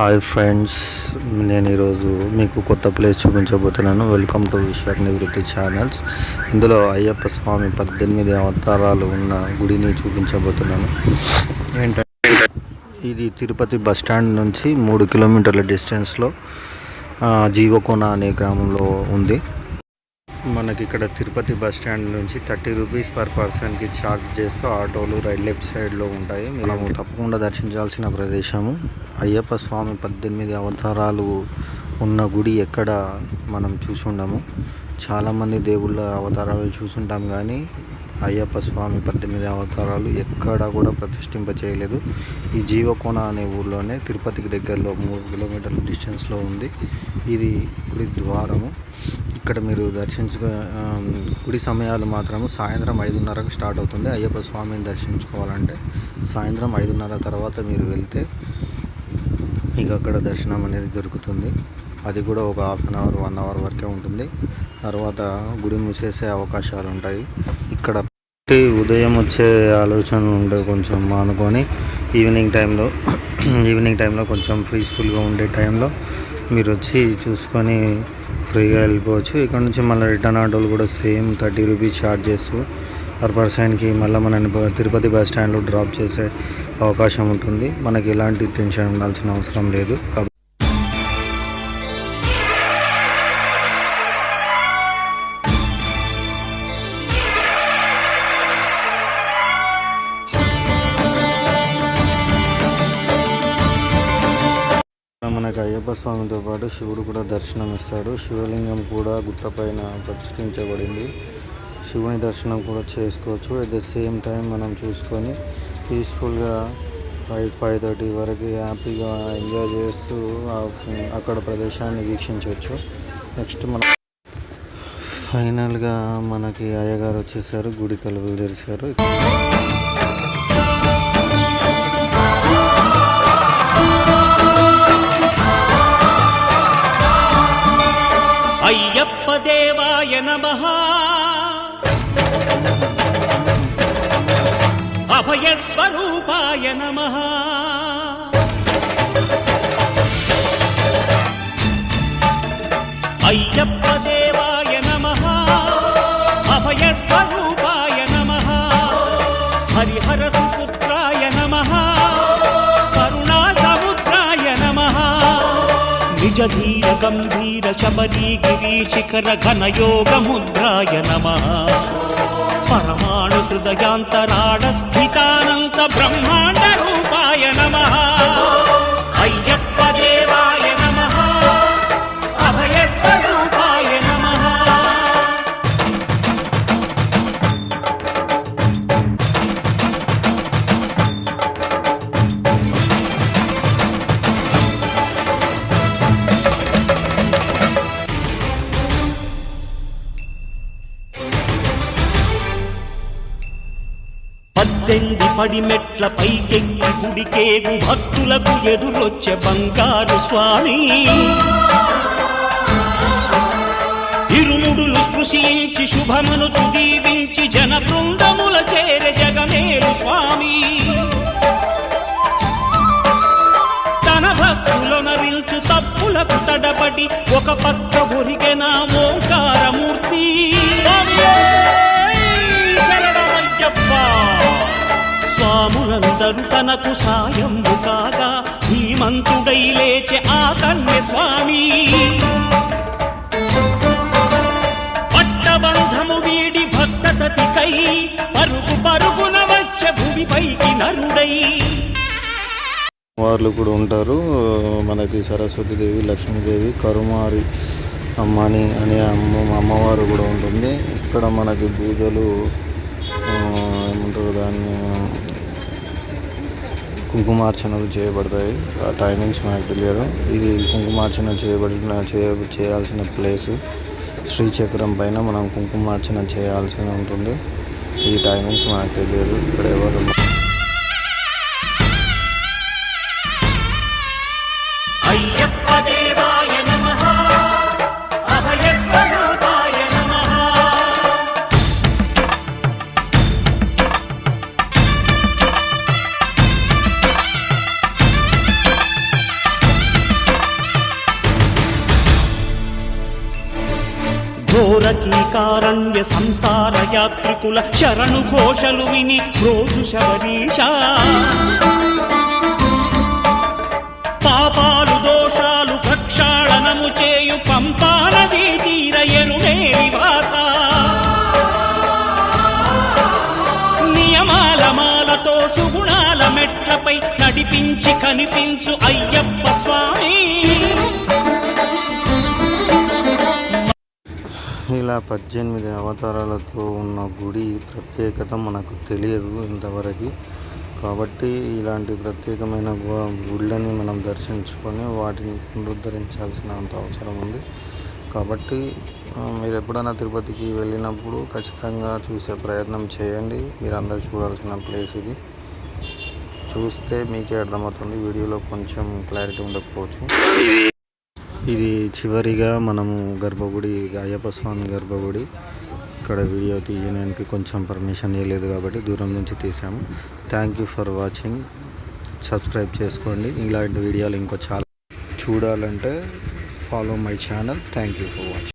Hi friends, నేను ఈరోజు మీకు కొత్త ప్లేస్ చూపించబోతున్నాను. వెల్కమ్ టు విశాఖ నివృత్తి ఛానల్స్. ఇందులో అయ్యప్ప స్వామి 18 అవతారాలు ఉన్న గుడిని చూపించబోతున్నాను. ఏంటంటే ఇది తిరుపతి బస్టాండ్ నుంచి 3 కిలోమీటర్ల డిస్టెన్స్లో జీవకోన అనే గ్రామంలో ఉంది. మనకి ఇక్కడ తిరుపతి బస్ స్టాండ్ నుంచి 30 రూపీస్ పర్ పర్సన్కి ఛార్జ్ చేస్తూ ఆటోలు లెఫ్ట్ సైడ్లో ఉంటాయి. మేము తప్పకుండా దర్శించాల్సిన ప్రదేశము. అయ్యప్ప స్వామి 18 అవతారాలు ఉన్న గుడి ఎక్కడ మనం చూసుండము. చాలామంది దేవుళ్ళ అవతారాలు చూసుంటాం, కానీ అయ్యప్ప స్వామి 18 అవతారాలు ఎక్కడా కూడా ప్రతిష్ఠింప చేయలేదు. ఈ జీవకోన అనే ఊర్లోనే తిరుపతికి దగ్గరలో 3 కిలోమీటర్ల డిస్టెన్స్లో ఉంది. ఇది గుడి ద్వారము. ఇక్కడ మీరు గుడి సమయాలు మాత్రము సాయంత్రం 5:30కు స్టార్ట్ అవుతుంది. అయ్యప్ప స్వామిని దర్శించుకోవాలంటే సాయంత్రం 5:30 తర్వాత మీరు వెళ్తే మీకు అక్కడ దర్శనం అనేది దొరుకుతుంది. అది కూడా ఒక హాఫ్ అన్ అవర్ 1 అవర్ వరకే ఉంటుంది. తర్వాత గుడి మూసేసే అవకాశాలు ఉంటాయి. ఇక్కడ ఉదయం వచ్చే ఆలోచన ఉండే కొంచెం మానుకొని ఈవినింగ్ టైంలో కొంచెం పీస్ఫుల్గా ఉండే టైంలో మీరు వచ్చి చూసుకొని ఫ్రీగా వెళ్ళిపోవచ్చు. ఇక్కడ నుంచి మళ్ళీ రిటర్న్ ఆటోలు కూడా సేమ్ 30 రూపీస్ ఛార్జ్ చేస్తూ పర్ పర్సన్కి మళ్ళీ మనని తిరుపతి బస్ స్టాండ్లో డ్రాప్ చేసే అవకాశం ఉంటుంది. మనకి ఎలాంటి టెన్షన్ ఉండాల్సిన అవసరం లేదు. మనకు అయ్యప్ప స్వామితో పాటు శివుడు కూడా దర్శనం ఇస్తాడు. శివలింగం కూడా గుట్ట పైన ప్రతిష్ఠించబడింది. శివుని దర్శనం కూడా చేసుకోవచ్చు. అట్ ద సేమ్ టైం మనం చూసుకొని పీస్ఫుల్గా 5:30 వరకు హ్యాపీగా ఎంజాయ్ చేస్తూ అక్కడ ప్రదేశాన్ని వీక్షించవచ్చు. నెక్స్ట్ ఫైనల్గా మనకి అయ్యగారు వచ్చేసారు. గుడి తలుపులు తెరిచారు. అయ్యప్ప దేవాయ నమః, అభయ స్వరూపాయ నమః, అయ్యప్ప దేవాయ నమః, అభయ స్వరూపాయ నమః, హరిహర సుపుత్రాయ నమః, కరుణా సముద్రాయ నమః, నిజ ధీర గంభీర శబరీ గిరి శిఖర ఘన యోగ ముద్రాయ నమః, పరమాణు హృదయాంతరాళ స్థితానంత బ్రహ్మాండ రూపాయ నమః, అయ్యప్ప దేవాయ నమః, అభయ స్వరూపాయ నమః. పద్దెంది పడిమెట్ల పైకెక్కి గుడికేగు భక్తులకు ఎదురొచ్చే బంగారు స్వామి, ఇరుముడులు స్పృశించి శుభమును చుదీవించి జన బృందముల చేరే జగమేలు స్వామి, తన భక్తులొనరిల్చు తప్పులకు తడబడి ఒక పక్క ఒరిగెన ఓంకారమూర్తి. స్వాములందరూ తనకు సాయము కాగా ధీమంతుడై లేచే ఆ కన్య స్వామి, పట్టబంధము వీడి భక్తతతికై పరుగు పరుగున వచ్చే భూమిపైకి నరుడై. వాళ్ళు కూడా ఉంటారు. మనకి సరస్వతీదేవి, లక్ష్మీదేవి, కరుమారి అమ్మని అనే అమ్మవారు కూడా ఉంటుంది. ఇక్కడ మనకి పూజలు ఏమంటారు దాన్ని కుంకుమార్చనలు చేయబడతాయి. ఆ టైమింగ్స్ మనకు తెలియదు. ఇది కుంకుమార్చన చేయాల్సిన ప్లేసు. శ్రీచక్రం పైన మనం కుంకుమార్చన చేయాల్సి ఉంటుంది. ఈ టైమింగ్స్ మనకు తెలియదు. ఇక్కడ ఎవరు అయ్యప్ప దేవాయ నమః, అభయ స్వరూపాయ నమః. ఘోర కీకారణ్య సంసార యాత్రికుల శరణు ఘోషలు విని రోజు శబరీశ పాపాలు దోషాలు ప్రక్షాళనము చేయు పంపా నదీ తీర ఎరుమే నివాస నియమాల మాలతో సుగుణాల మెట్లపై నడిపించి కనిపించు అయ్యప్ప స్వామి. ఇలా 18 అవతారాలతో ఉన్న గుడి ప్రత్యేకత మనకు తెలియదు ఇంతవరకు. కాబట్టి ఇలాంటి ప్రత్యేకమైన గుళ్ళని మనం దర్శించుకొని వాటిని పునరుద్ధరించాల్సిన అంత అవసరం ఉంది. కాబట్టి మీరు ఎప్పుడైనా తిరుపతికి వెళ్ళినప్పుడు ఖచ్చితంగా చూసే ప్రయత్నం చేయండి. మీరు అందరూ చూడాల్సిన ప్లేస్ ఇది. చూస్తే మీకే అర్థమవుతుంది. వీడియోలో కొంచెం క్లారిటీ ఉండకపోవచ్చు. ఇది చివరిగా మనము గర్భగుడి, అయ్యప్ప స్వామి గర్భగుడి. ఇక్కడ వీడియో తీయడానికి కొంచెం పర్మిషన్ ఇవ్వలేదు కాబట్టి దూరం నుంచి తీసాము. Thank you for watching. Subscribe చేసుకోండి. ఇలాంటి వీడియోలు ఇంకో చాలా చూడాలంటే follow my channel. Thank you for watching.